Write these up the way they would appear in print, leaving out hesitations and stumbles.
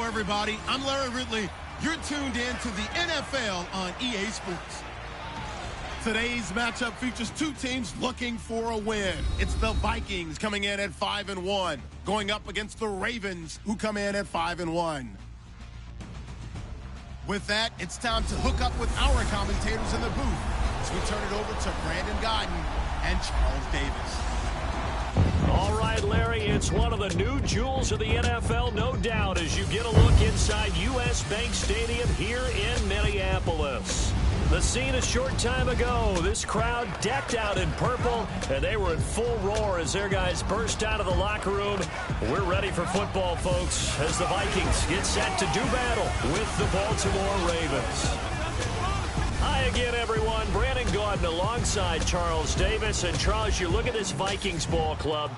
everybody. I'm Larry Ridley. You're tuned in to the NFL on EA Sports. Today's matchup features two teams looking for a win. It's the Vikings coming in at 5-1, going up against the Ravens, who come in at 5-1. With that, it's time to hook up with our commentators in the booth as we turn it over to Brandon Godden and Charles Davis. All right, Larry, it's one of the new jewels of the NFL, no doubt, as you get a look inside U.S. Bank Stadium here in Minneapolis. The scene a short time ago, this crowd decked out in purple, and they were in full roar as their guys burst out of the locker room. We're ready for football, folks, as the Vikings get set to do battle with the Baltimore Ravens. Hi again, everyone. Brandon Gaudin alongside Charles Davis. And Charles, you look at this Vikings ball club.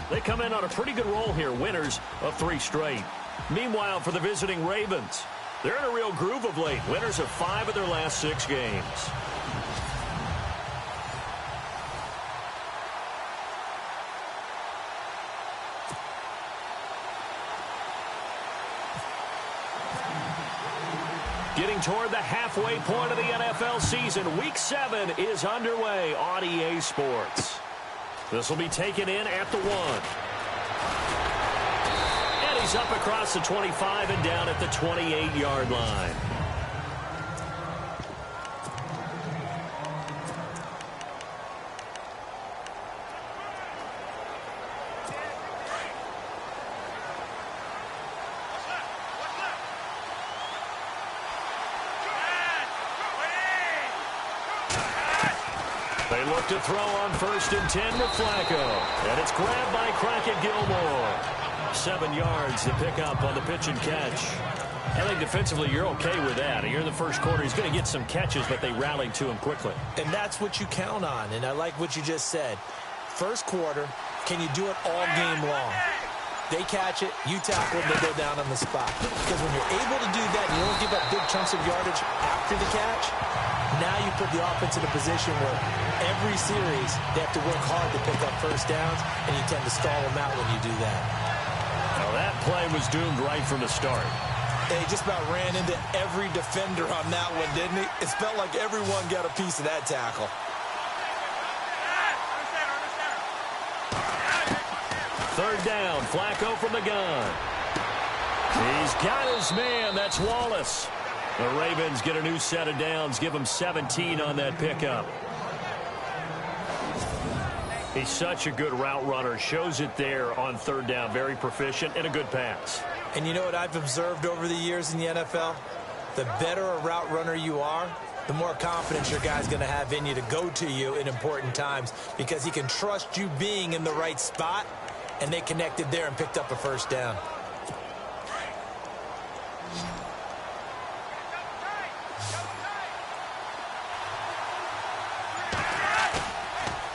They come in on a pretty good roll here, winners of 3 straight. Meanwhile, for the visiting Ravens, they're in a real groove of late, winners of 5 of their last 6 games. Getting toward the halfway point of the NFL season, Week 7 is underway on EA Sports. This will be taken in at the 1. And he's up across the 25 and down at the 28-yard line. They look to throw on 1st and 10 with Flacco. And it's grabbed by Crockett Gilmore. 7 yards to pick up on the pitch and catch. I think defensively you're okay with that. Here in the first quarter, he's going to get some catches, but they rallied to him quickly. And that's what you count on, and I like what you just said. First quarter, can you do it all game long? They catch it, you tackle it, they go down on the spot. Because when you're able to do that, and you don't give up big chunks of yardage after the catch, now you put the offense in a position where every series they have to work hard to pick up first downs, and you tend to stall them out when you do that. Now that play was doomed right from the start. He just about ran into every defender on that one, didn't he? It felt like everyone got a piece of that tackle. Third down, Flacco from the gun. He's got his man, that's Wallace. The Ravens get a new set of downs, give him 17 on that pickup. He's such a good route runner, shows it there on 3rd down, very proficient and a good pass. And you know what I've observed over the years in the NFL? The better a route runner you are, the more confidence your guy's going to have in you to go to you in important times because he can trust you being in the right spot, and they connected there and picked up a 1st down.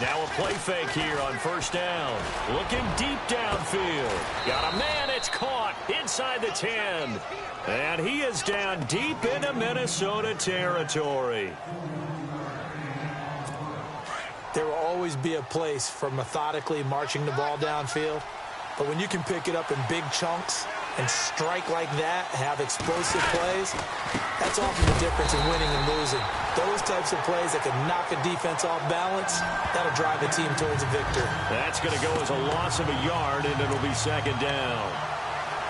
Now a play fake here on 1st down. Looking deep downfield. Got a man, it's caught inside the 10. And he is down deep into Minnesota territory. There will always be a place for methodically marching the ball downfield. But when you can pick it up in big chunks and strike like that, have explosive plays, that's often the difference in winning and losing. Those types of plays that can knock a defense off balance, that'll drive the team towards a victory. That's going to go as a loss of a yard, and it'll be 2nd down.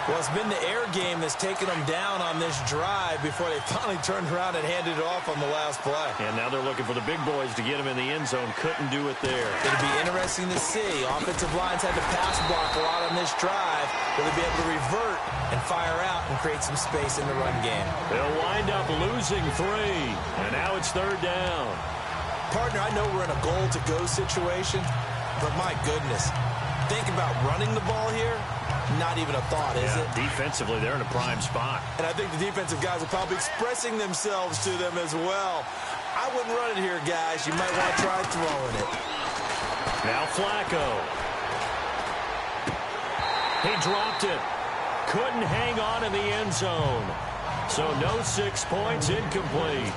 Well, it's been the air game that's taken them down on this drive before they finally turned around and handed it off on the last play. And now they're looking for the big boys to get him in the end zone. Couldn't do it there. It'll be interesting to see. Offensive lines had to pass block a lot on this drive. Will they be able to revert and fire out and create some space in the run game? They'll wind up losing 3. And now it's 3rd down. Partner, I know we're in a goal-to-go situation, but my goodness, think about running the ball here. Not even a thought, is it? Defensively, they're in a prime spot. And I think the defensive guys are probably expressing themselves to them as well. I wouldn't run it here, guys. You might want to try throwing it. Now Flacco. He dropped it. Couldn't hang on in the end zone. So no 6 points, incomplete.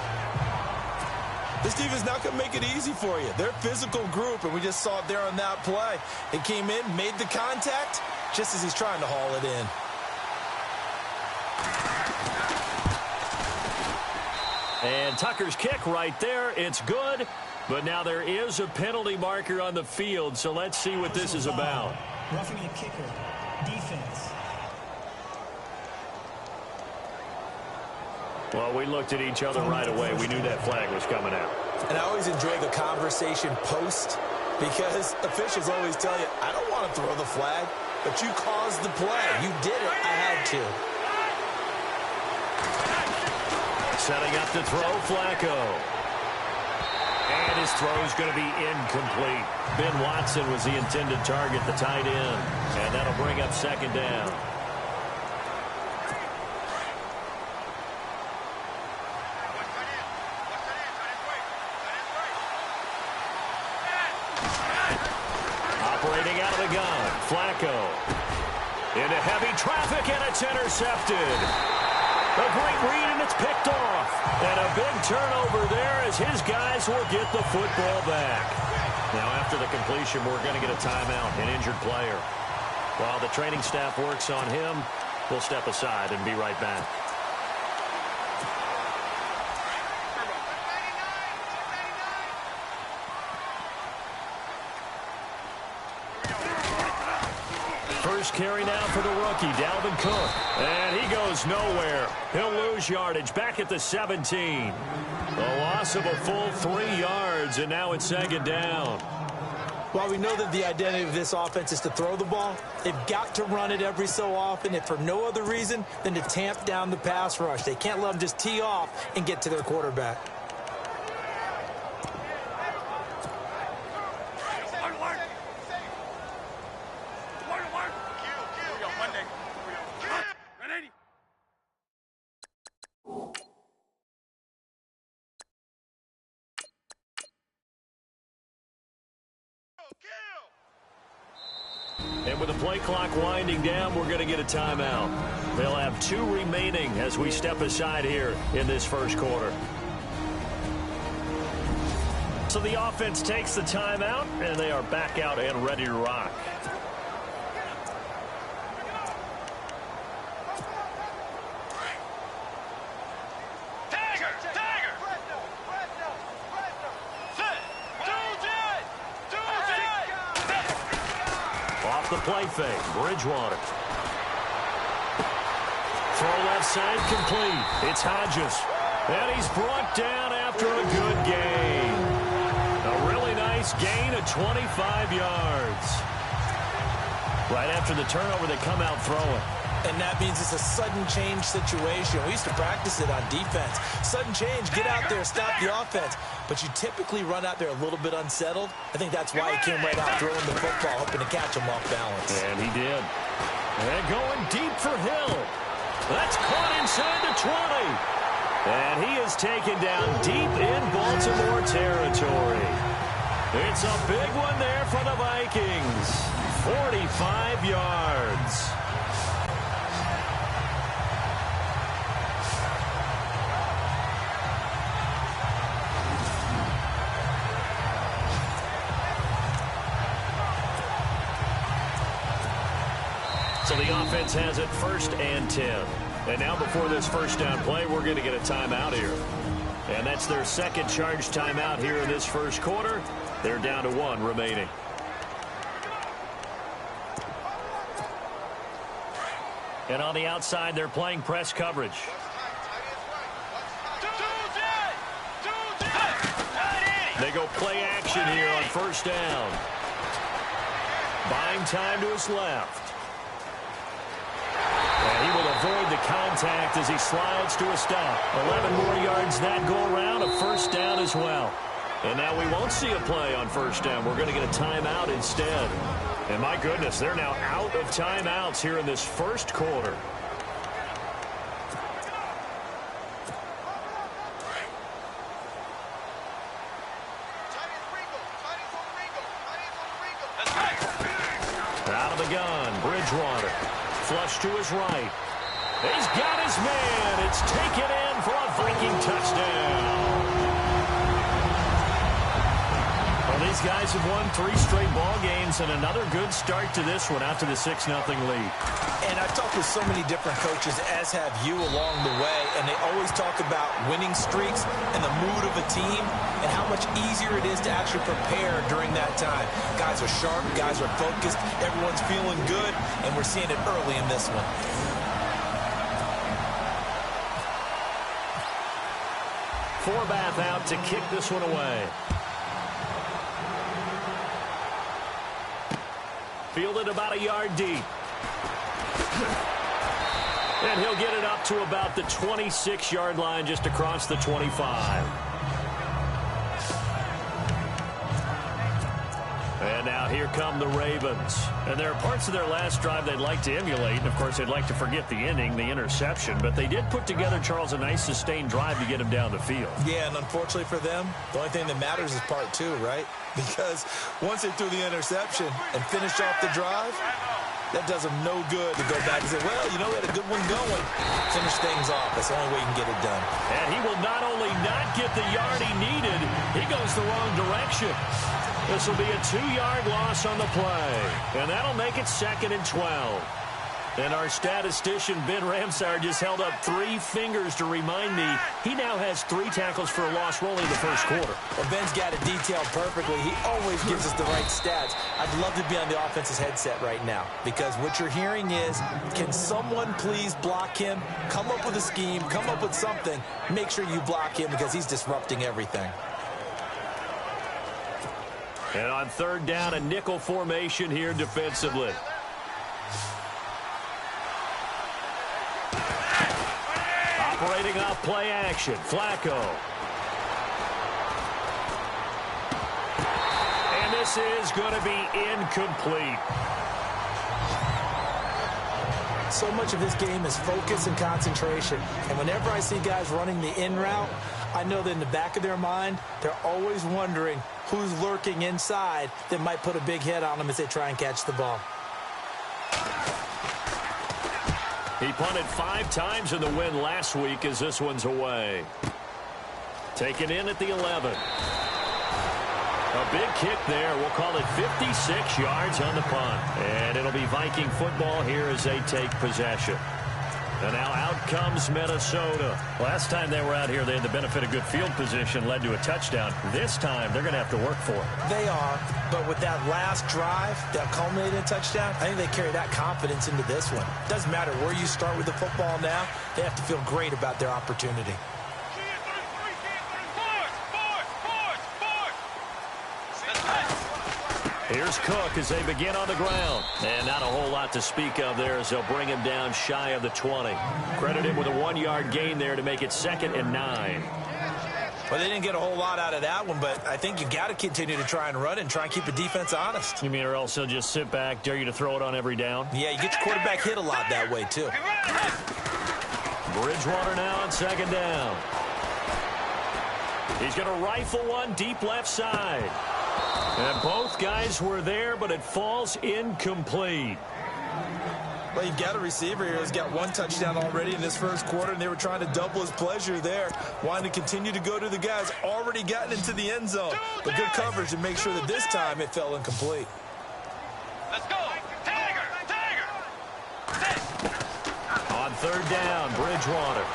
This defense not going to make it easy for you. They're a physical group, and we just saw it there on that play. It came in, made the contact, just as he's trying to haul it in. And Tucker's kick right there. It's good. But now there is a penalty marker on the field, so let's see what this is about. Roughing the kicker. Defense. Well, we looked at each other right away. We knew that flag was coming out. And I always enjoy the conversation post because officials always tell you, I don't want to throw the flag, but you caused the play. You did it. I had to. Setting up to throw, Flacco. And his throw is going to be incomplete. Ben Watson was the intended target, the tight end. And that'll bring up second down. Operating out of the gun, Flacco. Into heavy traffic, and it's intercepted. A great read, and it's picked off. And a big turnover there as his guys will get the football back. Now, after the completion, we're going to get a timeout, an injured player. While the training staff works on him, we'll step aside and be right back. First carry now for the rookie, Dalvin Cook. And he goes nowhere. He'll lose yardage back at the 17. A loss of a full 3 yards, and now it's second down. While we know that the identity of this offense is to throw the ball, they've got to run it every so often, if for no other reason than to tamp down the pass rush. They can't let them just tee off and get to their quarterback. And with the play clock winding down, we're going to get a timeout. They'll have 2 remaining as we step aside here in this first quarter. So the offense takes the timeout, and they are back out and ready to rock. The play fake, Bridgewater. Throw left side complete. It's Hodges. And he's brought down after a good gain. A really nice gain of 25 yards. Right after the turnover, they come out throwing. And that means it's a sudden change situation. We used to practice it on defense. Sudden change, get out there, stop the offense. But you typically run out there a little bit unsettled. I think that's why he came right out throwing the football, hoping to catch him off balance. And he did. And going deep for Hill. That's caught inside the 20. And he is taken down deep in Baltimore territory. It's a big one there for the Vikings. 45 yards. So the offense has it 1st and 10. And now before this first down play, we're going to get a timeout here. And that's their second charge timeout here in this first quarter. They're down to 1 remaining. And on the outside, they're playing press coverage. They go play action here on first down. Buying time to his left. And he will avoid the contact as he slides to a stop. 11 more yards that go around, a first down as well. And now we won't see a play on first down. We're going to get a timeout instead. And my goodness, they're now out of timeouts here in this first quarter. Out of the gun, Bridgewater. Flush to his right. He's got his man. It's taken in for a Viking touchdown. Well, these guys have won 3 straight ball games and another good start to this one out to the 6-0 lead. And I've talked with so many different coaches, as have you along the way, and they always talk about winning streaks and the mood of a team and how much easier it is to actually prepare during that time. Guys are sharp, guys are focused, everyone's feeling good, and we're seeing it early in this one. Forbath out to kick this one away. Fielded about a yard deep. And he'll get it up to about the 26-yard line, just across the 25. And now here come the Ravens. And there are parts of their last drive they'd like to emulate. And, of course, they'd like to forget the ending, the interception. But they did put together, Charles, a nice sustained drive to get him down the field. Yeah, and unfortunately for them, the only thing that matters is part 2, right? Because once they threw the interception and finished off the drive, that does them no good to go back and say, well, you know, we had a good one going. Finish things off. That's the only way you can get it done. And he will not only not get the yard he needed, he goes the wrong direction. This will be a 2-yard loss on the play. And that'll make it 2nd and 12. And our statistician, Ben Ramsauer, just held up 3 fingers to remind me he now has 3 tackles for a loss rolling in the first quarter. Well, Ben's got it detailed perfectly. He always gives us the right stats. I'd love to be on the offense's headset right now, because what you're hearing is, can someone please block him? Come up with a scheme. Come up with something. Make sure you block him, because he's disrupting everything. And on 3rd down, a nickel formation here defensively. Operating off play action, Flacco. And this is going to be incomplete. So much of this game is focus and concentration. And whenever I see guys running the in route, I know that in the back of their mind, they're always wondering who's lurking inside that might put a big hit on them as they try and catch the ball. He punted 5 times in the win last week as this one's away. Taken in at the 11. A big kick there. We'll call it 56 yards on the punt. And it'll be Viking football here as they take possession. And now out comes Minnesota. Last time they were out here, they had the benefit of good field position, led to a touchdown. This time, they're going to have to work for it. They are, but with that last drive that culminated in a touchdown, I think they carry that confidence into this one. Doesn't matter where you start with the football now, they have to feel great about their opportunity. Here's Cook as they begin on the ground. And not a whole lot to speak of there as they'll bring him down shy of the 20. Credit him with a 1-yard gain there to make it 2nd and 9. Well, they didn't get a whole lot out of that one, but I think you got to continue to try and run and try and keep the defense honest. You mean or else they'll just sit back, dare you to throw it on every down? Yeah, you get your quarterback hit a lot that way, too. Bridgewater now on 2nd down. He's going to rifle one deep left side. And both guys were there, but it falls incomplete. Well, you've got a receiver here who's got 1 touchdown already in this first quarter, and they were trying to double his pleasure there, wanting to continue to go to the guys already gotten into the end zone. But good coverage to make sure that this time it fell incomplete. Let's go. Tiger. On 3rd down, Bridgewater.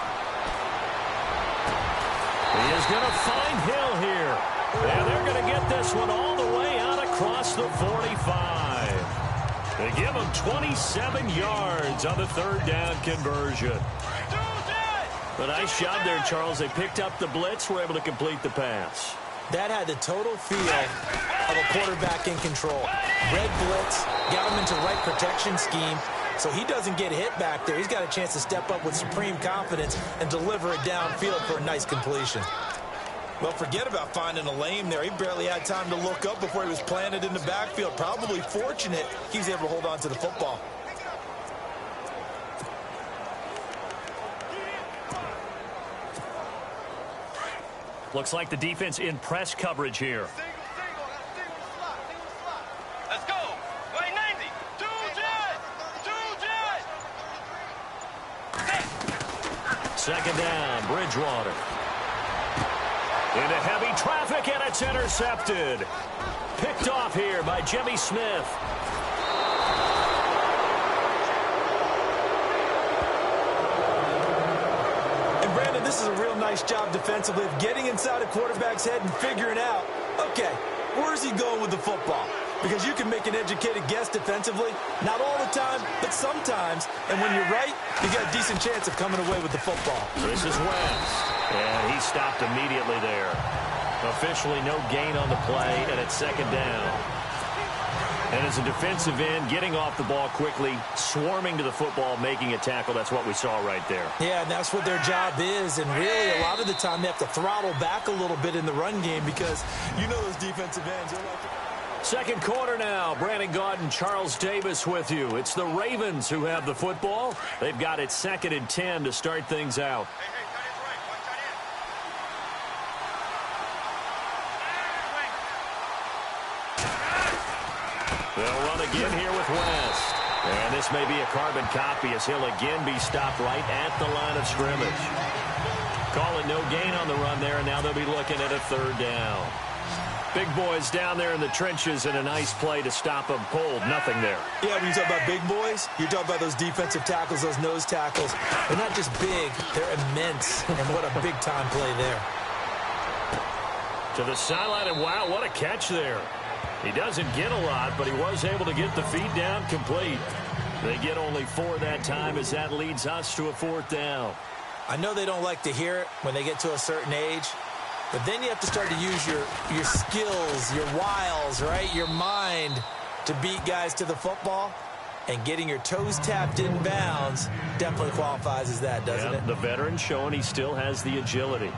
He is going to find Hill here. And they're going to get this one all the way out across the 45. They give him 27 yards on the 3rd down conversion. A nice job there, Charles. They picked up the blitz, were able to complete the pass. That had the total feel of a quarterback in control. Red blitz, got him into the right protection scheme, so he doesn't get hit back there. He's got a chance to step up with supreme confidence and deliver it downfield for a nice completion. Well, forget about finding a lane there. He barely had time to look up before he was planted in the backfield. Probably fortunate he was able to hold on to the football. Looks like the defense in press coverage here. Let's go. Wait, 90. 2 jet. 2nd down, Bridgewater. Into heavy traffic, and it's intercepted. Picked off here by Jimmy Smith. And Brandon, this is a real nice job defensively of getting inside a quarterback's head and figuring out, okay, where's he going with the football? Because you can make an educated guess defensively, not all the time, but sometimes. And when you're right, you got a decent chance of coming away with the football. This is Wentz, and he stopped immediately there. Officially no gain on the play, and it's second down. And as a defensive end, getting off the ball quickly, swarming to the football, making a tackle, that's what we saw right there. Yeah, and that's what their job is. And really, a lot of the time, they have to throttle back a little bit in the run game because you know those defensive ends. Second quarter now. Brandon Gaudin, Charles Davis with you. It's the Ravens who have the football. They've got it 2nd and 10 to start things out. They'll run again here with West. And this may be a carbon copy as he'll again be stopped right at the line of scrimmage. Call it no gain on the run there, and now they'll be looking at a 3rd down. Big boys down there in the trenches, and a nice play to stop them cold. Nothing there. Yeah, when you talk about big boys, you're talking about those defensive tackles, those nose tackles. They're not just big, they're immense. And what a big-time play there. To the sideline, and wow, what a catch there. He doesn't get a lot, but he was able to get the feet down complete. They get only 4 that time as that leads us to a 4th down. I know they don't like to hear it when they get to a certain age, but then you have to start to use your skills, your wiles, right? Your mind to beat guys to the football. And getting your toes tapped in bounds definitely qualifies as that, doesn't it? The veteran showing he still has the agility.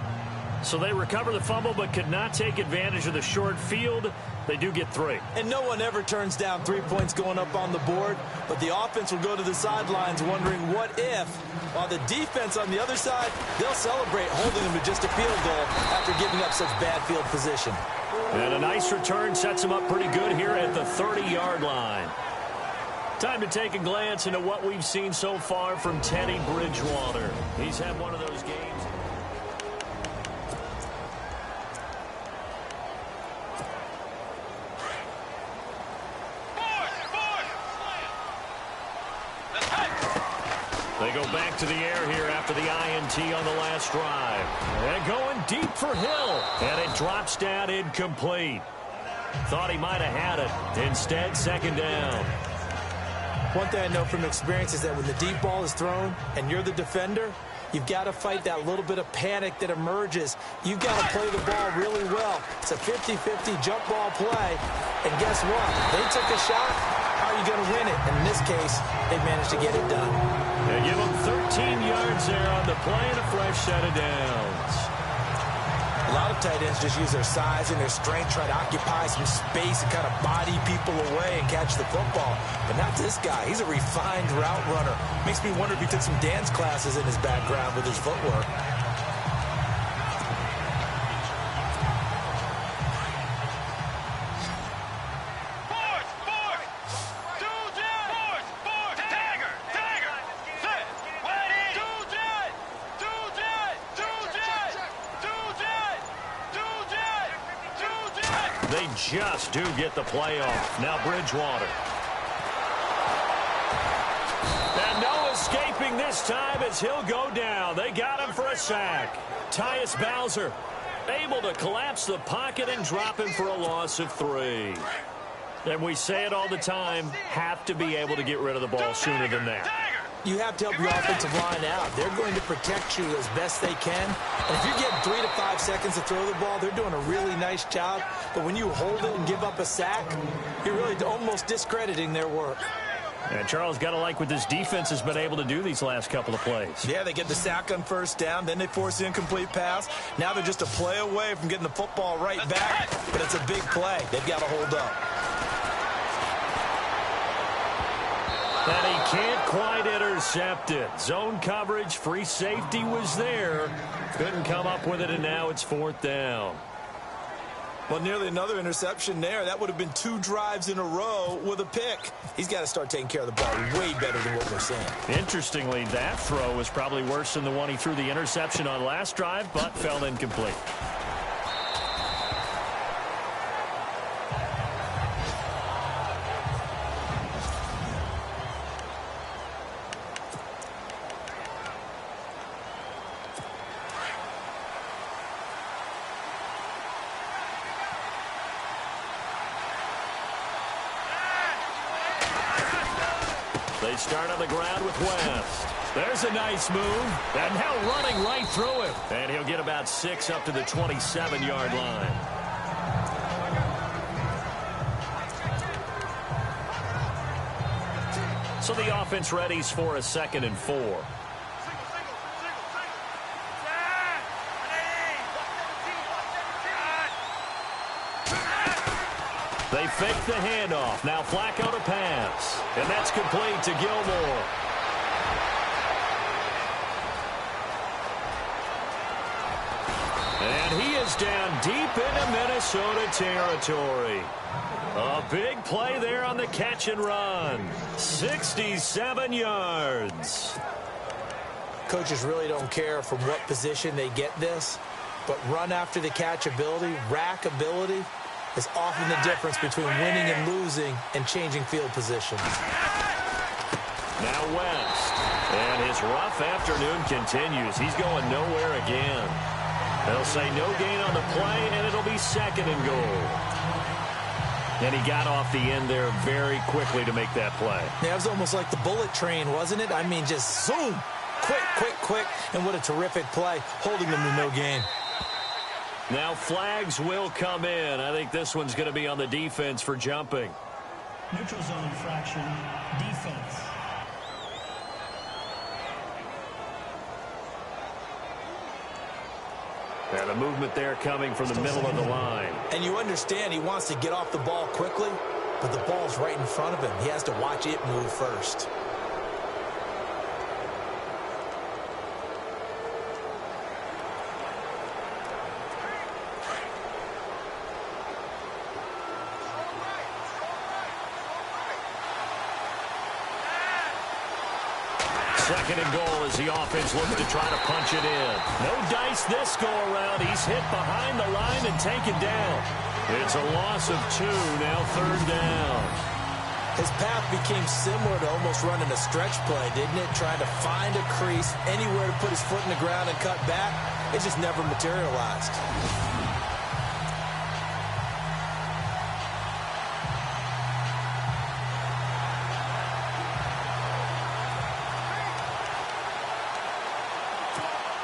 So they recover the fumble but could not take advantage of the short field. They do get 3. And no one ever turns down 3 points going up on the board, but the offense will go to the sidelines wondering what if, while the defense on the other side, they'll celebrate holding them to just a field goal after giving up such bad field position. And a nice return sets them up pretty good here at the 30-yard line. Time to take a glance into what we've seen so far from Teddy Bridgewater. He's had one of those games. They go back to the air here after the INT on the last drive. And going deep for Hill. And it drops down incomplete. Thought he might have had it. Instead, 2nd down. One thing I know from experience is that when the deep ball is thrown and you're the defender, you've got to fight that little bit of panic that emerges. You've got to play the ball really well. It's a 50-50 jump ball play. And guess what? They took a shot. How are you going to win it? And in this case, they managed to get it done. They give them 13 yards there on the play and a fresh set of downs. A lot of tight ends just use their size and their strength, try to occupy some space and kind of body people away and catch the football. But not this guy. He's a refined route runner. Makes me wonder if he took some dance classes in his background with his footwork. They just do get the playoff. Now Bridgewater. And no escaping this time as he'll go down. They got him for a sack. Tyus Bowser able to collapse the pocket and drop him for a loss of 3. And we say it all the time, have to be able to get rid of the ball sooner than that. You have to help your offensive line out. They're going to protect you as best they can. And if you're getting 3 to 5 seconds to throw the ball, they're doing a really nice job. But when you hold it and give up a sack, you're really almost discrediting their work. And Charles, got to like what this defense has been able to do these last couple of plays. Yeah, they get the sack on 1st down, then they force the incomplete pass. Now they're just a play away from getting the football right back. But it's a big play. They've got to hold up. And he can't quite intercept it. Zone coverage, free safety was there. Couldn't come up with it, and now it's 4th down. Well, nearly another interception there. That would have been 2 drives in a row with a pick. He's got to start taking care of the ball way better than what we're seeing. Interestingly, that throw was probably worse than the one he threw the interception on last drive, but fell incomplete. They start on the ground with West. There's a nice move. And now running right through him. And he'll get about 6 up to the 27-yard line. So the offense readies for a 2nd and 4. They fake the handoff. Now Flacco to pass. And that's complete to Gilmore. And he is down deep into Minnesota territory. A big play there on the catch and run. 67 yards. Coaches really don't care from what position they get this, but run after the catch ability, rack ability, is often the difference between winning and losing and changing field positions. Now West. And his rough afternoon continues. He's going nowhere again. They'll say no gain on the play, and it'll be 2nd and goal. And he got off the end there very quickly to make that play. Yeah, it was almost like the bullet train, wasn't it? I mean, just zoom. Quick, quick, quick. And what a terrific play, holding them to no gain. Now flags will come in. I think this one's going to be on the defense for jumping. Neutral zone infraction, defense. Yeah, the movement there coming from the middle of the line. And you understand he wants to get off the ball quickly, but the ball's right in front of him. He has to watch it move first. Second and goal as the offense looks to try to punch it in. No dice this go-around. He's hit behind the line and taken down. It's a loss of 2, now 3rd down. His path became similar to almost running a stretch play, didn't it? Trying to find a crease, anywhere to put his foot in the ground and cut back. It just never materialized.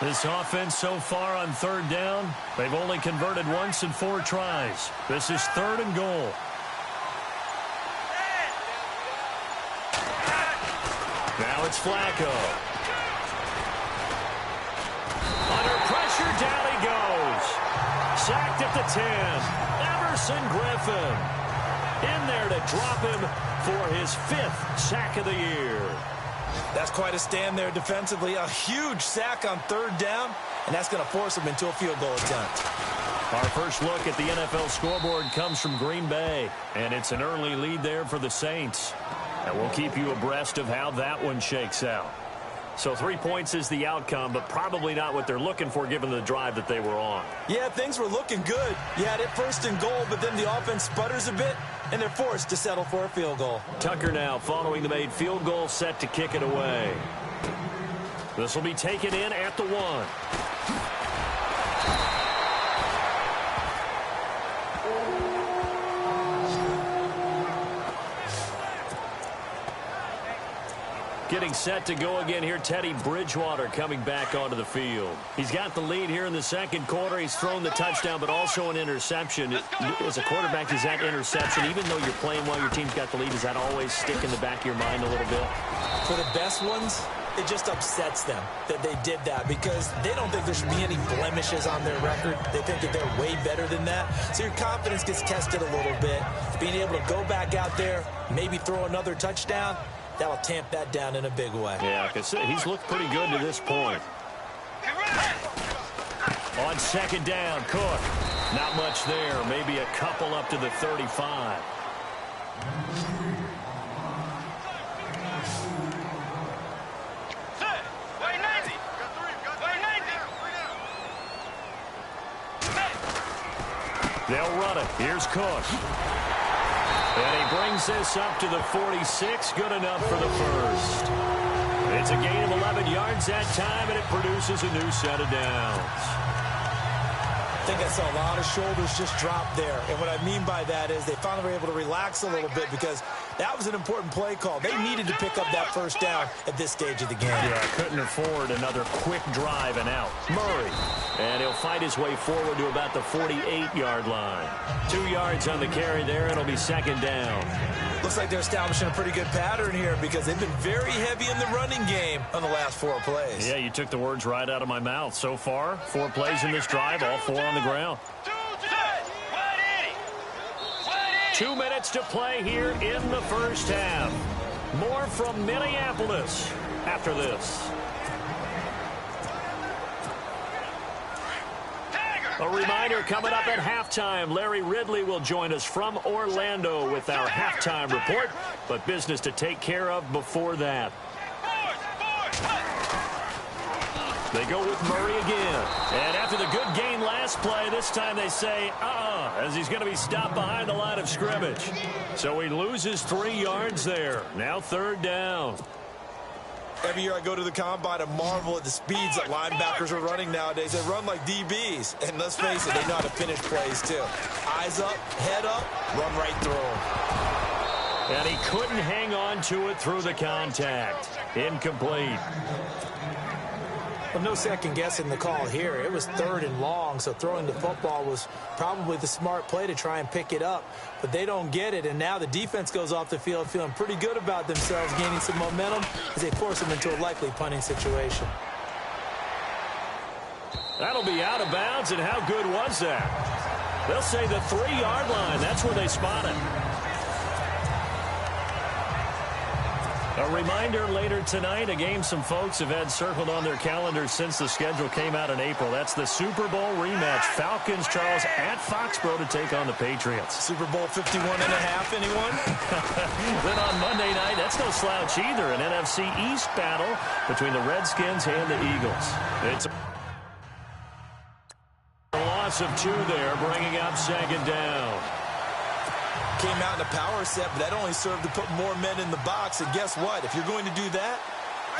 This offense so far on 3rd down, they've only converted once in 4 tries. This is 3rd and goal. Now it's Flacco. Under pressure, down he goes. Sacked at the 10. Everson Griffin in there to drop him for his 5th sack of the year. That's quite a stand there defensively. A huge sack on 3rd down, and that's going to force him into a field goal attempt. Our first look at the NFL scoreboard comes from Green Bay, and it's an early lead there for the Saints. And we'll keep you abreast of how that one shakes out. So 3 points is the outcome, but probably not what they're looking for given the drive that they were on. Yeah, things were looking good. You had it 1st and goal, but then the offense sputters a bit, and they're forced to settle for a field goal. Tucker now following the made field goal, set to kick it away. This will be taken in at the 1. Getting set to go again here, Teddy Bridgewater coming back onto the field. He's got the lead here in the 2nd quarter. He's thrown the touchdown, but also an interception. As a quarterback, is that interception, even though you're playing well, your team's got the lead, does that always stick in the back of your mind a little bit? For the best ones, it just upsets them that they did that because they don't think there should be any blemishes on their record. They think that they're way better than that. So your confidence gets tested a little bit. Being able to go back out there, maybe throw another touchdown, that'll tamp that down in a big way. Yeah, because he's looked pretty good to this point. On 2nd down, Cook. Not much there. Maybe a couple up to the 35. They'll run it. Here's Cook. And he brings this up to the 46. Good enough for the 1st. It's a gain of 11 yards that time, and it produces a new set of downs. I think I saw a lot of shoulders just drop there. And what I mean by that is they finally were able to relax a little bit because That was an important play call. They needed to pick up that first down at this stage of the game. Yeah, couldn't afford another quick drive and out. Murray. And he'll fight his way forward to about the 48-yard line. 2 yards on the carry there. It'll be second down. Looks like they're establishing a pretty good pattern here because they've been very heavy in the running game on the last 4 plays. Yeah, you took the words right out of my mouth. So far, 4 plays in this drive, all 4 on the ground. 2 minutes to play here in the first half. More from Minneapolis after this. A reminder coming up at halftime. Larry Ridley will join us from Orlando with our halftime report, but business to take care of before that. They go with Murray again. And after the good game last play, this time they say, as he's going to be stopped behind the line of scrimmage. So he loses 3 yards there. Now third down. Every year I go to the combine and marvel at the speeds that linebackers are running nowadays. They run like DBs. And let's face it, they know how to finish plays too. Eyes up, head up, run right through them. And he couldn't hang on to it through the contact. Incomplete. Well, no second guessing the call here. It was 3rd and long, so throwing the football was probably the smart play to try and pick it up. But they don't get it, and now the defense goes off the field feeling pretty good about themselves, gaining some momentum as they force them into a likely punting situation. That'll be out of bounds, and how good was that? They'll say the 3-yard line. That's where they spot it. A reminder later tonight, a game some folks have had circled on their calendars since the schedule came out in April. That's the Super Bowl rematch. Falcons, Charles, at Foxborough to take on the Patriots. Super Bowl 51 and a half, anyone? Then on Monday night, that's no slouch either. An NFC East battle between the Redskins and the Eagles. It's a loss of 2 there, bringing up second down. Came out in a power set, but that only served to put more men in the box. And guess what? If you're going to do that,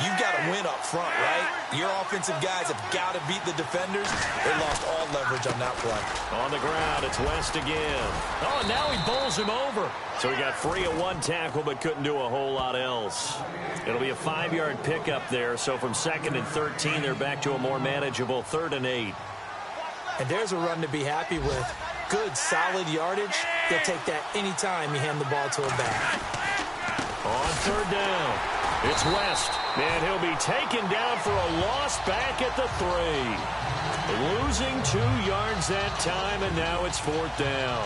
you've got to win up front, right? Your offensive guys have got to beat the defenders. They lost all leverage on that play. On the ground, it's West again. Oh, and now he bowls him over. So he got free of 1 tackle, but couldn't do a whole lot else. It'll be a 5-yard pickup there. So from 2nd and 13, they're back to a more manageable 3rd and 8. And there's a run to be happy with. Good, solid yardage. They'll take that anytime you hand the ball to a back. On 3rd down, it's West. And he'll be taken down for a loss back at the 3. Losing 2 yards that time, and now it's 4th down.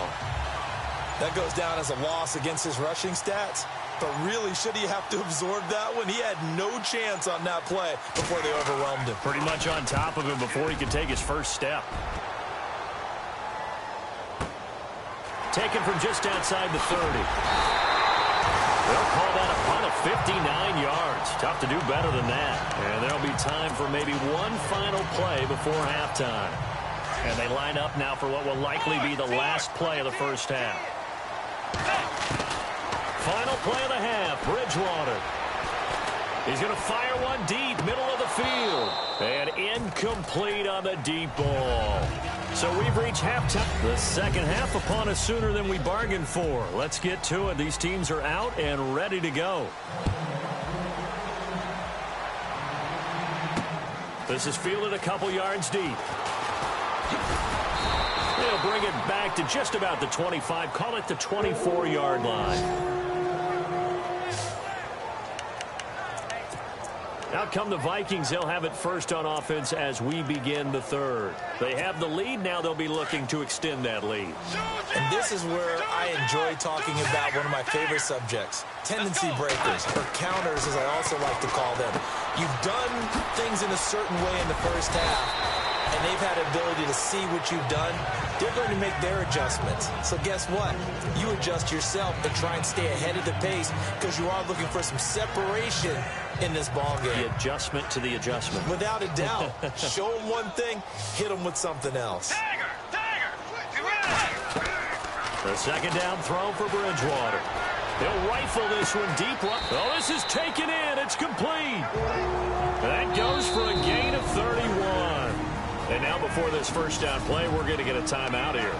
That goes down as a loss against his rushing stats. But really, should he have to absorb that one? He had no chance on that play before they overwhelmed him. Pretty much on top of him before he could take his first step. Taken from just outside the 30. They'll call that a punt of 59 yards. Tough to do better than that. And there'll be time for maybe one final play before halftime. And they line up now for what will likely be the last play of the first half. Final play of the half, Bridgewater. He's going to fire one deep, middle of the field. And incomplete on the deep ball. So we've reached halftime. The second half upon us sooner than we bargained for. Let's get to it. These teams are out and ready to go. This is fielded a couple yards deep. They'll bring it back to just about the 25. Call it the 24-yard line. Out come the Vikings. They'll have it first on offense as we begin the 3rd. They have the lead. Now they'll be looking to extend that lead. And this is where I enjoy talking about one of my favorite subjects, tendency breakers, or counters as I also like to call them. You've done things in a certain way in the first half, and they've had the ability to see what you've done. They're going to make their adjustments. So guess what? You adjust yourself and try and stay ahead of the pace because you are looking for some separation in this ball game. The adjustment to the adjustment. Without a doubt. Show them one thing, hit them with something else. The second down throw for Bridgewater. They'll rifle this one deep. Oh, this is taken in. It's complete. That goes for a gain of 31. And now before this first down play, we're going to get a timeout here.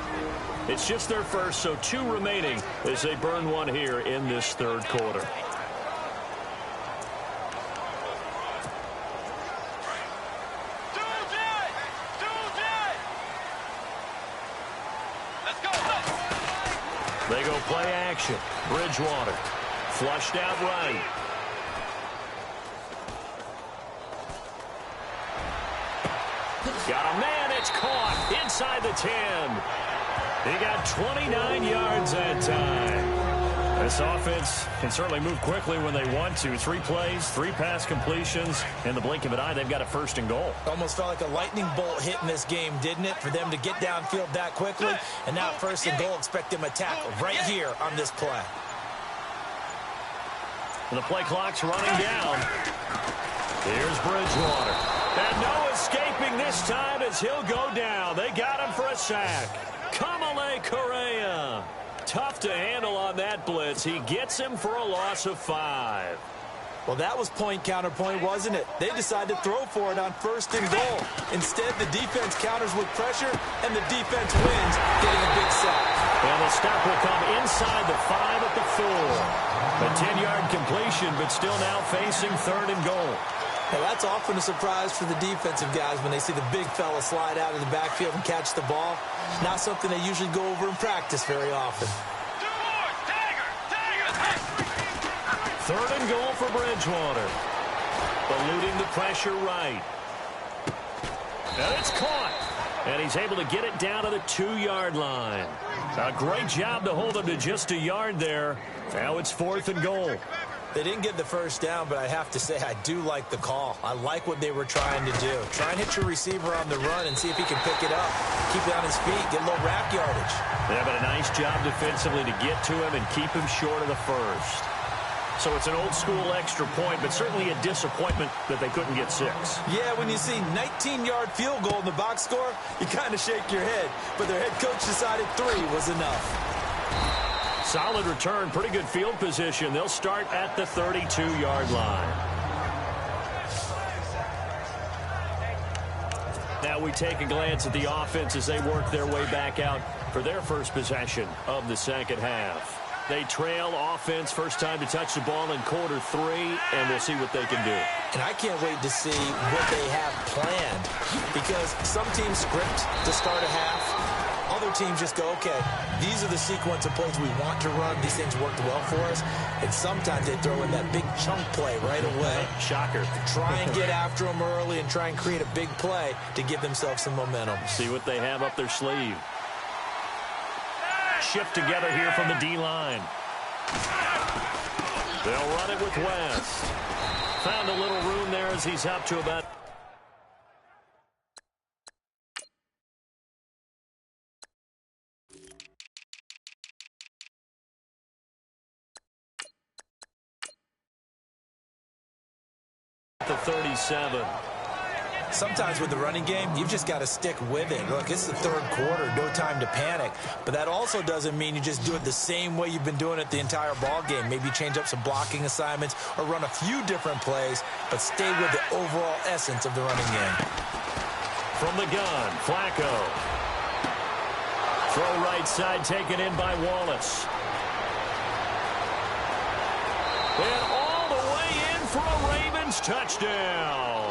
It's just their first, so 2 remaining as they burn one here in this third quarter. They go play action. Bridgewater flushed out right. Got a man. It's caught inside the 10. He got 29 yards that time. This offense can certainly move quickly when they want to. 3 plays, 3 pass completions. In the blink of an eye, they've got a first and goal. Almost felt like a lightning bolt hit in this game, didn't it? For them to get downfield that quickly. And now first and goal, expect them to tackle right here on this play. And the play clock's running down. Here's Bridgewater. And no escaping this time as he'll go down. They got him for a sack. Kamale Correa. Tough to handle on that blitz. He gets him for a loss of 5. Well, that was point counterpoint, wasn't it? They decided to throw for it on first and goal. Instead, the defense counters with pressure, and the defense wins, getting a big sack. And the stop will come inside the 5 at the 4. A 10-yard completion, but still now facing third and goal. Well, that's often a surprise for the defensive guys when they see the big fella slide out of the backfield and catch the ball. Not something they usually go over in practice very often. Third and goal for Bridgewater. Eluding the pressure right. And it's caught. And he's able to get it down to the 2-yard line. A great job to hold him to just a yard there. Now it's 4th and goal. They didn't get the first down, but I have to say I do like the call. I like what they were trying to do. Try and hit your receiver on the run and see if he can pick it up. Keep it on his feet, get a little rack yardage. Yeah, but a nice job defensively to get to him and keep him short of the first. So it's an old-school extra point, but certainly a disappointment that they couldn't get 6. Yeah, when you see 19-yard field goal in the box score, you kind of shake your head. But their head coach decided 3 was enough. Solid return, pretty good field position. They'll start at the 32-yard line. Now we take a glance at the offense as they work their way back out for their first possession of the second half. They trail offense, first time to touch the ball in quarter 3, and we'll see what they can do. And I can't wait to see what they have planned, because some teams script to start a half. Other teams just go, okay, these are the sequence of plays we want to run. These things worked well for us. And sometimes they throw in that big chunk play right away. Shocker. Try and get after them early and try and create a big play to give themselves some momentum. See what they have up their sleeve. Shift together here from the D-line. They'll run it with West. Found a little room there as he's up to about... the 37. Sometimes with the running game, you've just got to stick with it. Look, it's the third quarter, no time to panic. But that also doesn't mean you just do it the same way you've been doing it the entire ball game. Maybe change up some blocking assignments or run a few different plays, but stay with the overall essence of the running game. From the gun, Flacco. Throw right side, taken in by Wallace. And all the way in for a Ravens touchdown.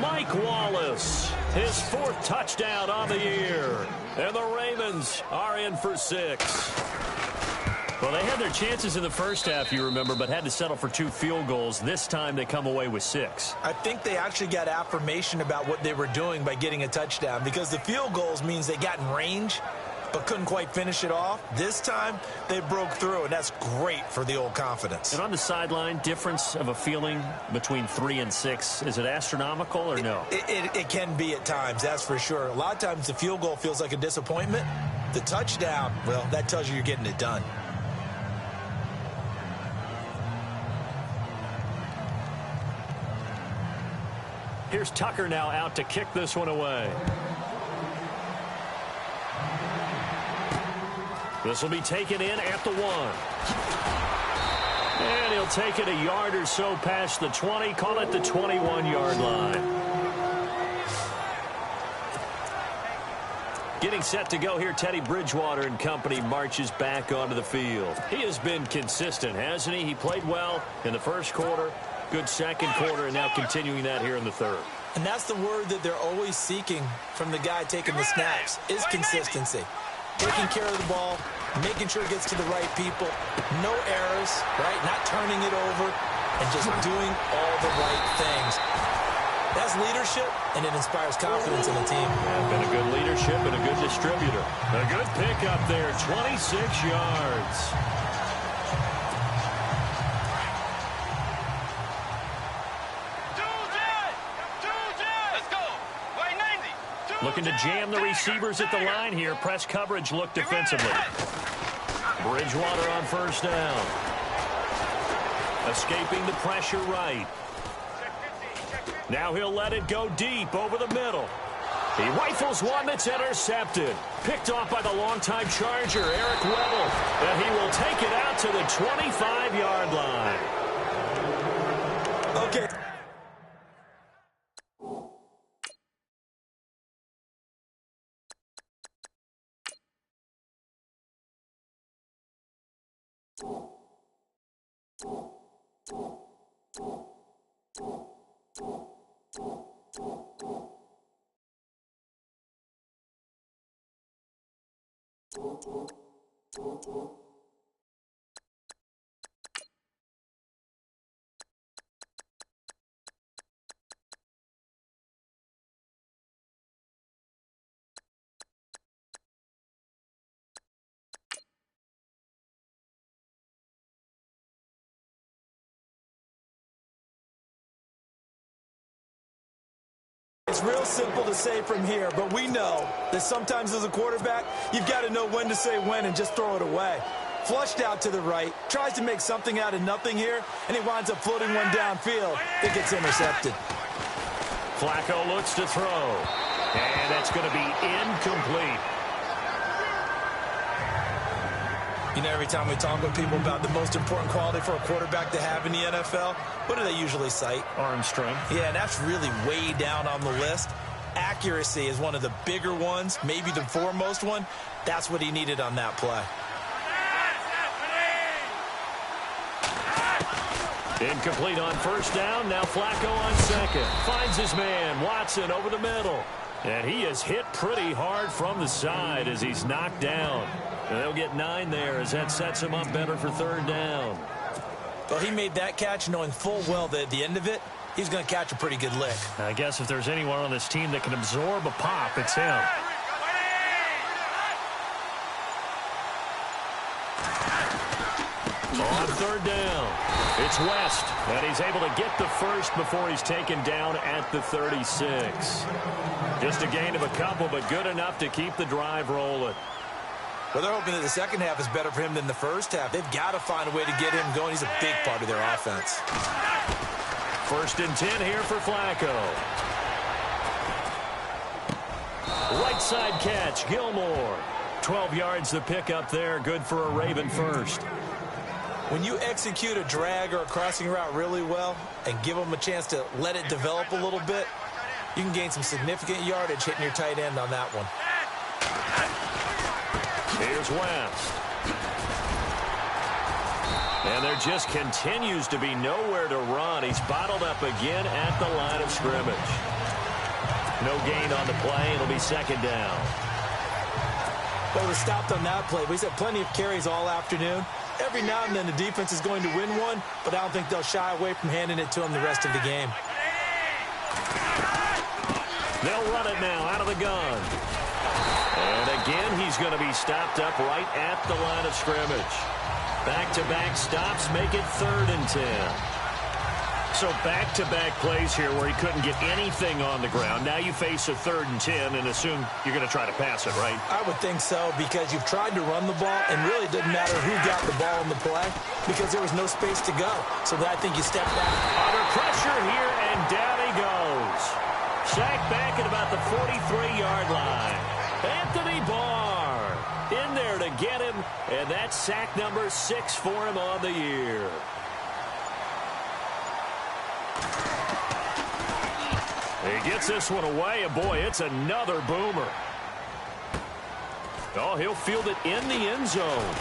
Mike Wallace, his 4th touchdown on the year. And the Ravens are in for 6. Well, they had their chances in the first half, you remember, but had to settle for 2 field goals. This time they come away with 6. I think they actually got affirmation about what they were doing by getting a touchdown, because the field goals means they got in range but couldn't quite finish it off. This time, they broke through, and that's great for the old confidence. And on the sideline, difference of a feeling between 3 and 6, is it astronomical or no? It can be at times, that's for sure. A lot of times the field goal feels like a disappointment. The touchdown, well, that tells you you're getting it done. Here's Tucker now out to kick this one away. This will be taken in at the 1. And he'll take it a yard or so past the 20. Call it the 21-yard line. Getting set to go here, Teddy Bridgewater and company marches back onto the field. He has been consistent, hasn't he? He played well in the first quarter, good second quarter, and now continuing that here in the third. And that's the word that they're always seeking from the guy taking the snaps, is consistency. Taking care of the ball, making sure it gets to the right people, no errors, right? Not turning it over, and just doing all the right things. That's leadership, and it inspires confidence in the team. Yeah, been a good leadership and a good distributor. A good pickup there, 26 yards. Let's go. Looking to jam the receivers at the line here. Press coverage look defensively. Bridgewater on first down. Escaping the pressure right. Now he'll let it go deep over the middle. He rifles one that's intercepted. Picked off by the longtime Charger, Eric Weddle. And he will take it out to the 25-yard line. Okay. It's real simple to say from here, but we know that sometimes as a quarterback, you've got to know when to say when and just throw it away. Flushed out to the right, tries to make something out of nothing here, and he winds up floating one downfield that gets intercepted. Flacco looks to throw, and that's going to be incomplete. You know, every time we talk with people about the most important quality for a quarterback to have in the NFL, what do they usually cite? Arm strength. Yeah, and that's really way down on the list. Accuracy is one of the bigger ones, maybe the foremost one. That's what he needed on that play. Incomplete on first down. Now Flacco on second. Finds his man, Watson, over the middle. And he is hit pretty hard from the side as he's knocked down. And they'll get 9 there as that sets him up better for third down. Well, he made that catch knowing full well that at the end of it, he's going to catch a pretty good lick. I guess if there's anyone on this team that can absorb a pop, it's him. On third down, it's West, and he's able to get the first before he's taken down at the 36. Just a gain of a couple, but good enough to keep the drive rolling. Well, they're hoping that the second half is better for him than the first half. They've got to find a way to get him going. He's a big part of their offense. First and 10 here for Flacco. Right side catch, Gilmore. 12 yards the pickup there. Good for a Raven first. When you execute a drag or a crossing route really well and give them a chance to let it develop a little bit, you can gain some significant yardage hitting your tight end on that one. Here's West. And there just continues to be nowhere to run. He's bottled up again at the line of scrimmage. No gain on the play. It'll be second down. Well, we stopped on that play. We've had plenty of carries all afternoon. Every now and then the defense is going to win one, but I don't think they'll shy away from handing it to him the rest of the game. They'll run it now out of the gun. And again, he's going to be stopped up right at the line of scrimmage. Back-to-back stops make it 3rd and 10. So back-to-back plays here where he couldn't get anything on the ground. Now you face a 3rd and 10 and assume you're going to try to pass it, right? I would think so, because you've tried to run the ball, and really it didn't matter who got the ball in the play because there was no space to go. So I think you step back. Under pressure here, and down he goes. Sacked back at about the 43-yard line. Anthony Barr in there to get him, and that's sack number 6 for him on the year. He gets this one away, and boy, it's another boomer. Oh, he'll field it in the end zone.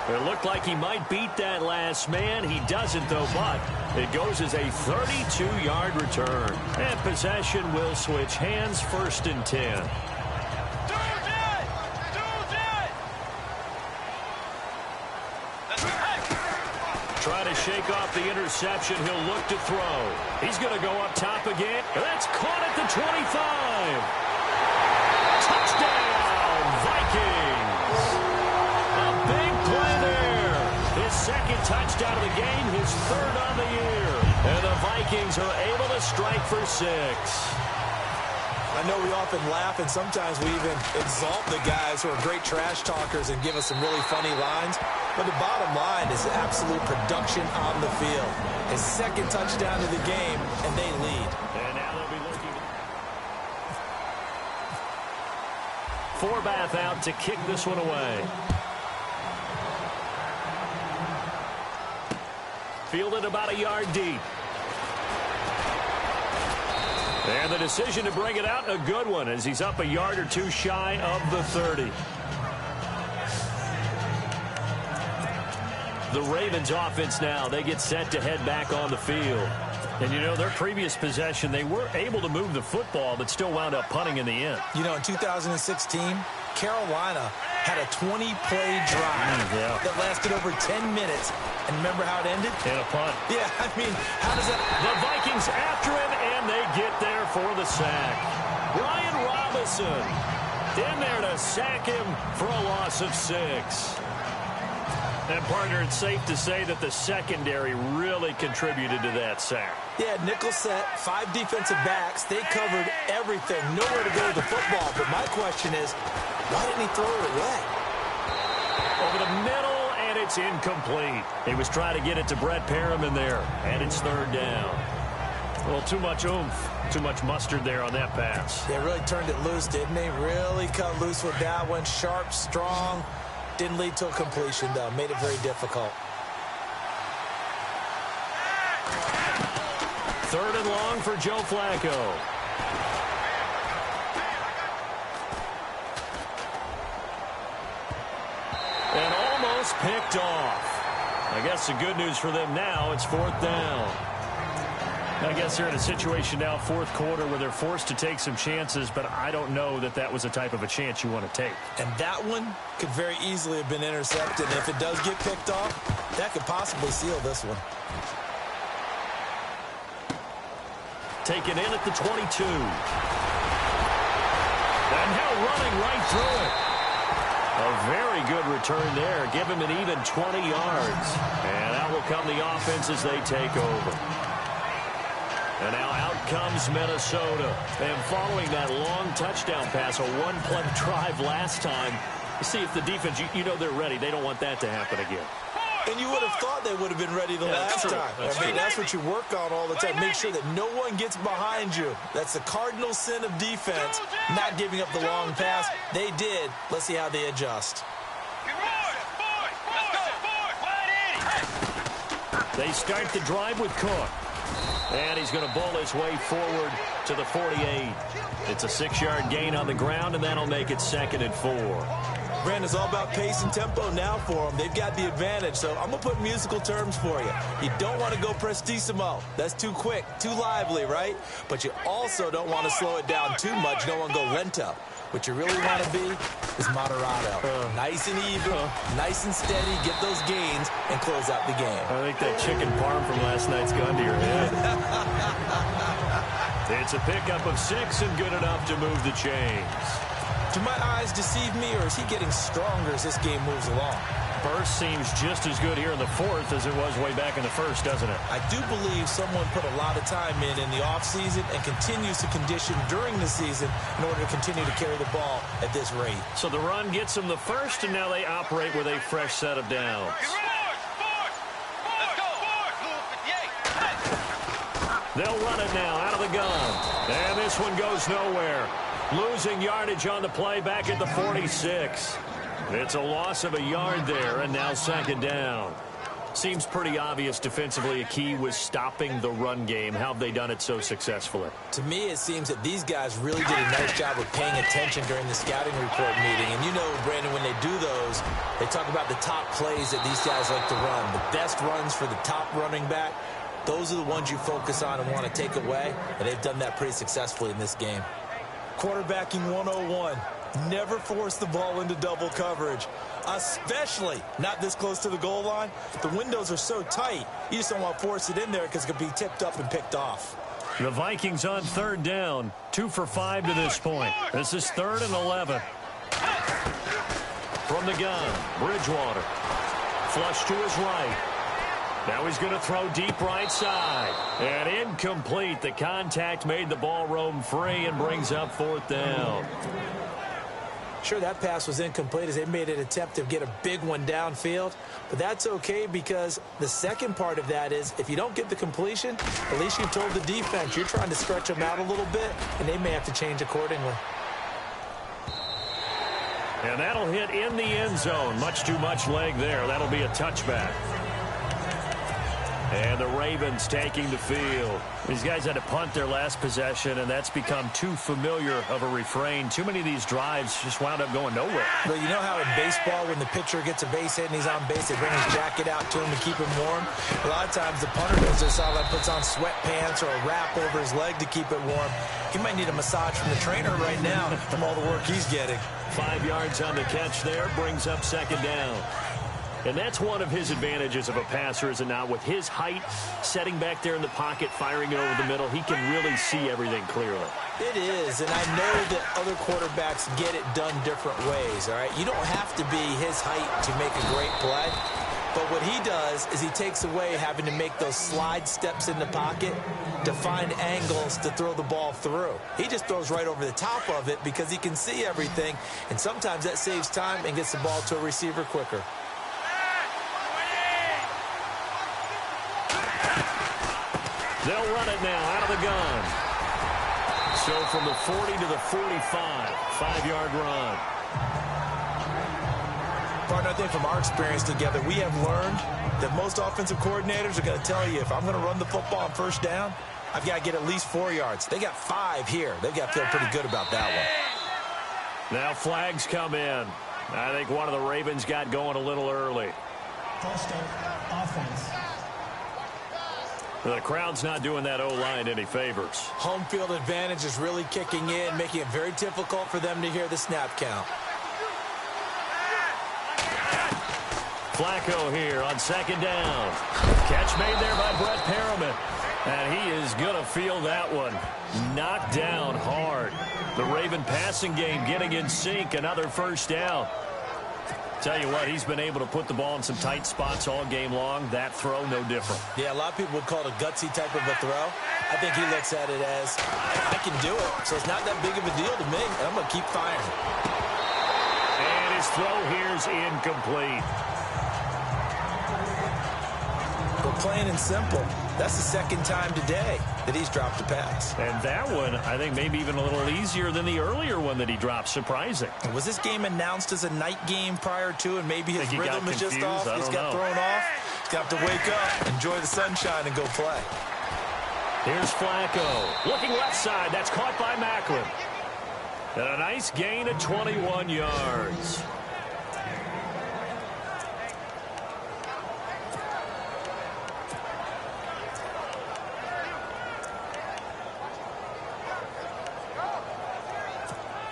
It looked like he might beat that last man. He doesn't, though, but it goes as a 32-yard return. And possession will switch hands, 1st and 10. Try to shake off the interception. He'll look to throw. He's going to go up top again. That's caught at the 25. Touchdown, Vikings. A big play there. His 2nd touchdown of the game, his 3rd on the year. And the Vikings are able to strike for 6. I know we often laugh, and sometimes we even exalt the guys who are great trash talkers and give us some really funny lines. But the bottom line is absolute production on the field. His 2nd touchdown of the game, and they lead. And now they'll be looking. Forbath out to kick this one away. Fielded about a yard deep. And the decision to bring it out, a good one, as he's up a yard or two shy of the 30. The Ravens offense now, they get set to head back on the field. And, you know, their previous possession, they were able to move the football, but still wound up punting in the end. You know, in 2016, Carolina had a 20-play drive that lasted over 10 minutes. And remember how it ended? And a punt. Yeah, I mean, how does that... The Vikings after him, and they get there for the sack. Brian Robinson in there to sack him for a loss of 6. And, partner, it's safe to say that the secondary really contributed to that sack. Yeah, nickel set, 5 defensive backs. They covered everything. Nowhere to go with the football. But my question is, why didn't he throw it away? Over the middle, and it's incomplete. He was trying to get it to Brett Perriman there, and it's 3rd down. A little too much oomph, too much mustard there on that pass. They really turned it loose, didn't they? Really cut loose with that one. Sharp, strong. Didn't lead to a completion, though. Made it very difficult. 3rd and long for Joe Flacco. And almost picked off. I guess the good news for them now, it's 4th down. I guess they're in a situation now, 4th quarter, where they're forced to take some chances, but I don't know that that was the type of a chance you want to take. And that one could very easily have been intercepted. And if it does get picked off, that could possibly seal this one. Taken in at the 22. And now running right through it. A very good return there. Give him an even 20 yards. And out will come the offense as they take over. And now out comes Minnesota. And following that long touchdown pass, a one-play drive last time, you see if the defense, you know they're ready. They don't want that to happen again. And you would have thought they would have been ready the last time. I mean, that's what you work on all the time. Make sure that no one gets behind you. That's the cardinal sin of defense, not giving up the long pass. They did. Let's see how they adjust. They start the drive with Cook. And he's going to bowl his way forward to the 48. It's a 6-yard gain on the ground, and that'll make it 2nd and 4. Brandon, it's all about pace and tempo now for them. They've got the advantage, so I'm going to put musical terms for you. You don't want to go prestissimo. That's too quick, too lively, right? But you also don't want to slow it down too much. You don't want to go lento. What you really want to be is moderato. Nice and even, nice and steady, get those gains, and close out the game. I think that chicken parm from last night's gone to your head. It's a pickup of 6 and good enough to move the chains. Do my eyes deceive me, or is he getting stronger as this game moves along? Burst seems just as good here in the 4th as it was way back in the 1st, doesn't it? I do believe someone put a lot of time in the offseason and continues to condition during the season in order to continue to carry the ball at this rate. So the run gets them the 1st, and now they operate with a fresh set of downs. They'll run it now out of the gun. And this one goes nowhere. Losing yardage on the play back at the 46. It's a loss of a yard there, and now 2nd down. Seems pretty obvious defensively a key was stopping the run game. How have they done it so successfully? To me, it seems that these guys really did a nice job of paying attention during the scouting report meeting. And you know, Brandon, when they do those, they talk about the top plays that these guys like to run. The best runs for the top running back, those are the ones you focus on and want to take away. And they've done that pretty successfully in this game. Quarterbacking 101. Never force the ball into double coverage, especially not this close to the goal line. The windows are so tight, you just don't want to force it in there because it could be tipped up and picked off. The Vikings on third down, 2 for 5 to this point. This is 3rd and 11. From the gun, Bridgewater. Flush to his right. Now he's going to throw deep right side. And incomplete. The contact made the ball roam free and brings up 4th down. Sure, that pass was incomplete as they made an attempt to get a big one downfield. But that's okay because the second part of that is if you don't get the completion, at least you've told the defense you're trying to stretch them out a little bit, and they may have to change accordingly. And that'll hit in the end zone. Much too much leg there. That'll be a touchback. And the Ravens taking the field. These guys had to punt their last possession, and that's become too familiar of a refrain. Too many of these drives just wound up going nowhere. Well, you know how in baseball, when the pitcher gets a base hit and he's on base, they bring his jacket out to him to keep him warm? A lot of times the punter does this, puts on sweatpants or a wrap over his leg to keep it warm. He might need a massage from the trainer right now from all the work he's getting. 5 yards on the catch there, brings up 2nd down. And that's one of his advantages of a passer, is it not? With his height, setting back there in the pocket, firing it over the middle, he can really see everything clearly. It is, and I know that other quarterbacks get it done different ways, all right? You don't have to be his height to make a great play. But what he does is he takes away having to make those slide steps in the pocket to find angles to throw the ball through. He just throws right over the top of it because he can see everything, and sometimes that saves time and gets the ball to a receiver quicker. They'll run it now out of the gun. So from the 40 to the 45, 5-yard run. Partner, I think from our experience together, we have learned that most offensive coordinators are going to tell you, if I'm going to run the football on first down, I've got to get at least 4 yards. They got 5 here. They've got to feel pretty good about that one. Now flags come in. I think one of the Ravens got going a little early. False start, offense. The crowd's not doing that O-line any favors. Home field advantage is really kicking in, making it very difficult for them to hear the snap count. Flacco here on 2nd down. Catch made there by Brett Perriman. And he is going to feel that one. Knocked down hard. The Raven passing game getting in sync. Another first down. Tell you what, he's been able to put the ball in some tight spots all game long. That throw, no different. Yeah, a lot of people would call it a gutsy type of a throw. I think he looks at it as, I can do it, so it's not that big of a deal to me, and I'm going to keep firing. And his throw here's incomplete. But plain and simple, that's the 2nd time today that he's dropped a pass. And that one, I think, maybe even a little easier than the earlier one that he dropped. Surprising. Was this game announced as a night game prior to, and maybe his rhythm is just off? He's got thrown off. He's got to wake up, enjoy the sunshine, and go play. Here's Flacco. Looking left side. That's caught by Macklin. And a nice gain of 21 yards.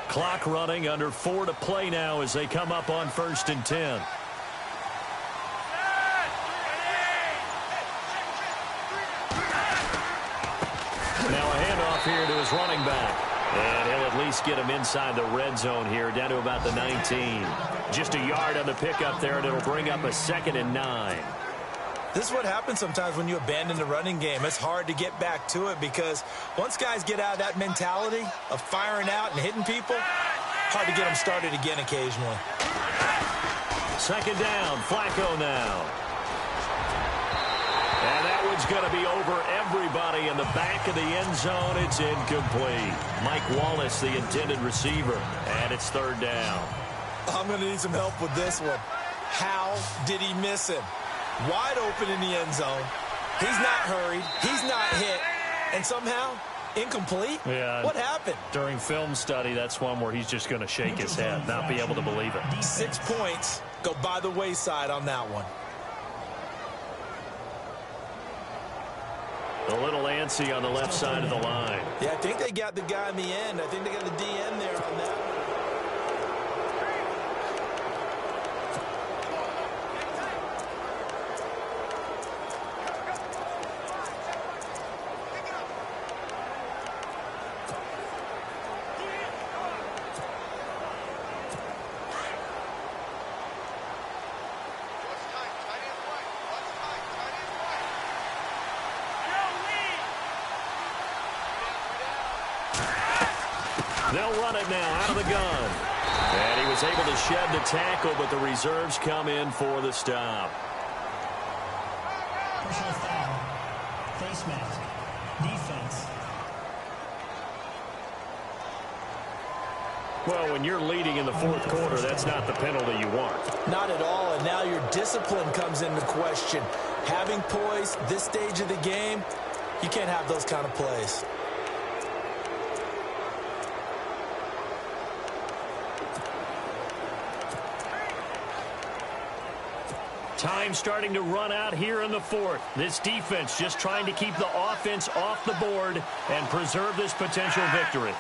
Clock running, under 4 to play now as they come up on 1st and 10. Now a handoff here to his running back. And he'll at least get him inside the red zone here, down to about the 19. Just a yard on the pickup there, and it'll bring up a 2nd and 9. This is what happens sometimes when you abandon the running game. It's hard to get back to it because once guys get out of that mentality of firing out and hitting people, hard to get them started again occasionally. 2nd down, Flacco now. And that one's going to be over everybody in the back of the end zone. It's incomplete. Mike Wallace, the intended receiver, and it's 3rd down. I'm going to need some help with this one. How did he miss him? Wide open in the end zone. He's not hurried. He's not hit. And somehow, incomplete? Yeah. What happened? During film study, that's one where he's just going to shake his head, not be able to believe it. 6 points go by the wayside on that one. A little antsy on the left side of the line. Yeah, I think they got the guy in the end. I think they got the DN there on that. They'll run it now out of the gun. And he was able to shed the tackle, but the reserves come in for the stop. Personal foul. Face mask. Defense. Well, when you're leading in the fourth quarter, that's not the penalty you want. Not at all, and now your discipline comes into question. Having poise this stage of the game, you can't have those kind of plays. Time starting to run out here in the fourth. This defense just trying to keep the offense off the board and preserve this potential victory.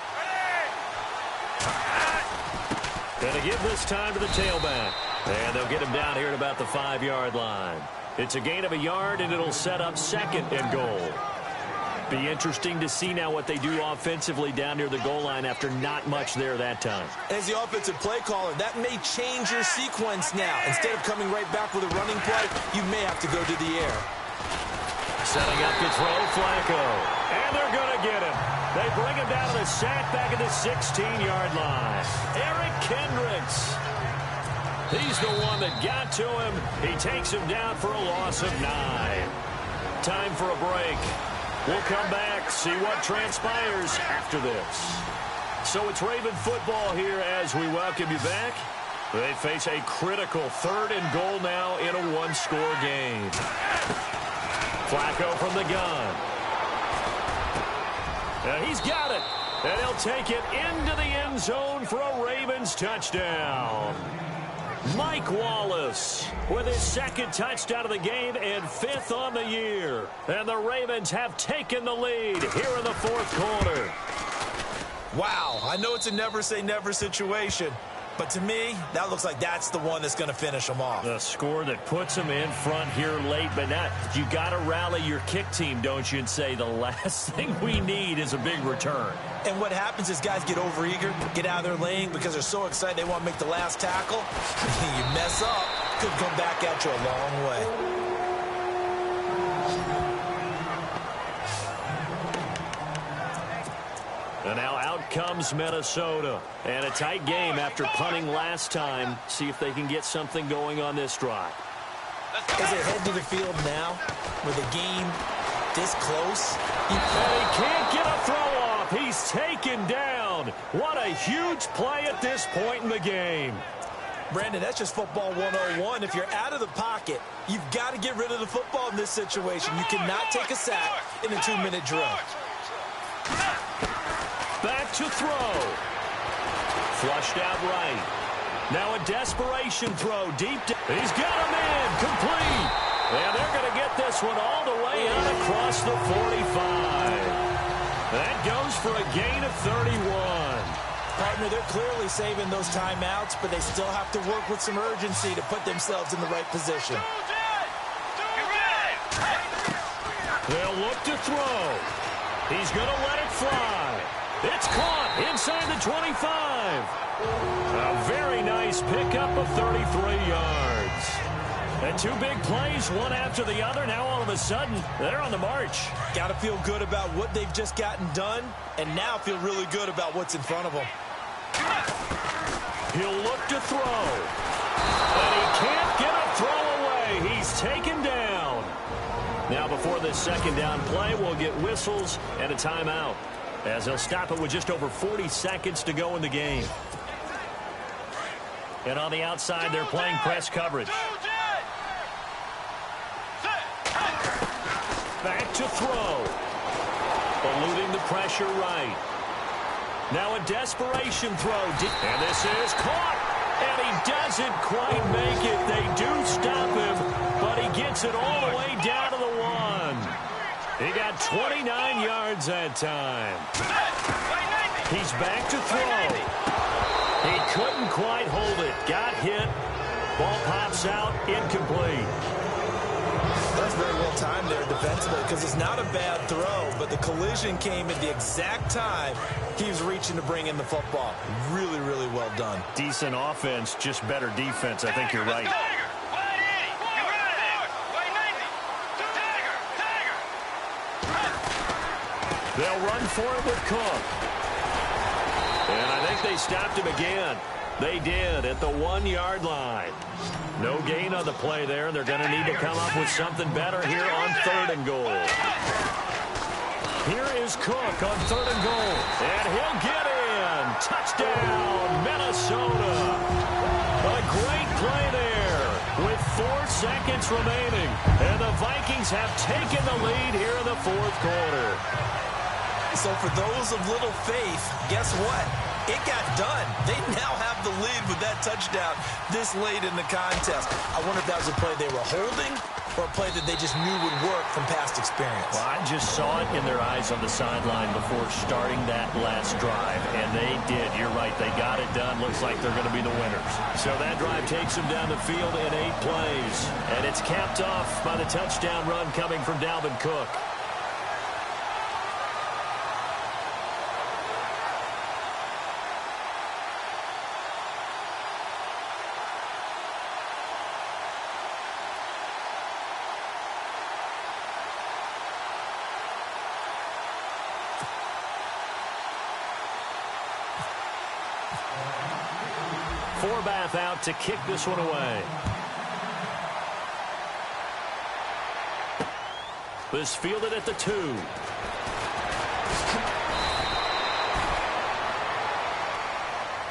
Going to give this time to the tailback. And they'll get him down here at about the 5-yard line. It's a gain of a yard, and it'll set up 2nd and goal. Be interesting to see now what they do offensively down near the goal line after not much there that time. As the offensive play caller, that may change your sequence now. Instead of coming right back with a running play, you may have to go to the air. Setting up to throw, Flacco. And they're going to get him. They bring him down to the sack back at the 16-yard line. Eric Kendricks. He's the one that got to him. He takes him down for a loss of 9. Time for a break. We'll come back, see what transpires after this. So it's Raven football here as we welcome you back. They face a critical 3rd and goal now in a 1-score game. Flacco from the gun. He's got it. And he'll take it into the end zone for a Ravens touchdown. Mike Wallace with his 2nd touchdown of the game and 5th on the year. And the Ravens have taken the lead here in the 4th quarter. Wow, I know it's a never-say-never situation, but to me, that looks like that's the one that's going to finish them off. The score that puts them in front here late, but now you got to rally your kick team, don't you, and say the last thing we need is a big return. And what happens is guys get overeager, get out of their lane because they're so excited they want to make the last tackle. You mess up, could come back at you a long way. And now out comes Minnesota. And a tight game after punting last time. See if they can get something going on this drive. As they head to the field now, with a game this close. And he can't get a throw off. He's taken down. What a huge play at this point in the game. Brandon, that's just football 101. If you're out of the pocket, you've got to get rid of the football in this situation. You cannot take a sack in a 2-minute drill. Back to throw. Flushed out right. Now a desperation throw deep. He's got him in. Complete. And they're going to get this one all the way out across the 45. That goes for a gain of 31. Partner, they're clearly saving those timeouts, but they still have to work with some urgency to put themselves in the right position. They'll look to throw. He's going to let it fly. It's caught inside the 25. A very nice pickup of 33 yards. And 2 big plays, one after the other. Now all of a sudden, they're on the march. Got to feel good about what they've just gotten done, and now feel really good about what's in front of them. He'll look to throw. And he can't get a throw away. He's taken down. Now before this 2nd down play, we'll get whistles and a timeout, as they'll stop it with just over 40 seconds to go in the game. And on the outside, they're playing press coverage. to throw. Eluding the pressure right. Now a desperation throw. And this is caught. And he doesn't quite make it. They do stop him, but he gets it all the way down to the 1. He got 29 yards that time. He's back to throw. He couldn't quite hold it. Got hit. Ball pops out. Incomplete. That's very well timed there defensively because it's not a bad throw, but the collision came at the exact time he was reaching to bring in the football. Really, really well done. Decent offense, just better defense. I think you're right. They'll run for it with Cook. And I think they stopped him again. They did at the 1-yard line. No gain on the play there. They're going to need to come up with something better here on 3rd and goal. Here is Cook on 3rd and goal. And he'll get in. Touchdown, Minnesota. A great play there with 4 seconds remaining. And the Vikings have taken the lead here in the 4th quarter. So for those of little faith, guess what? It got done. They now have the lead with that touchdown this late in the contest. I wonder if that was a play they were holding or a play that they just knew would work from past experience. Well, I just saw it in their eyes on the sideline before starting that last drive, and they did. You're right. They got it done. Looks like they're going to be the winners. So that drive takes them down the field in 8 plays, and it's capped off by the touchdown run coming from Dalvin Cook. Forbath out to kick this one away. This fielded at the 2.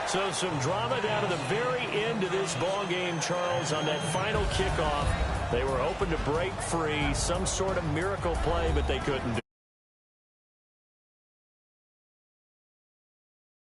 So some drama down to the very end of this ball game, Charles, on that final kickoff. They were hoping to break free, some sort of miracle play, but they couldn't do it.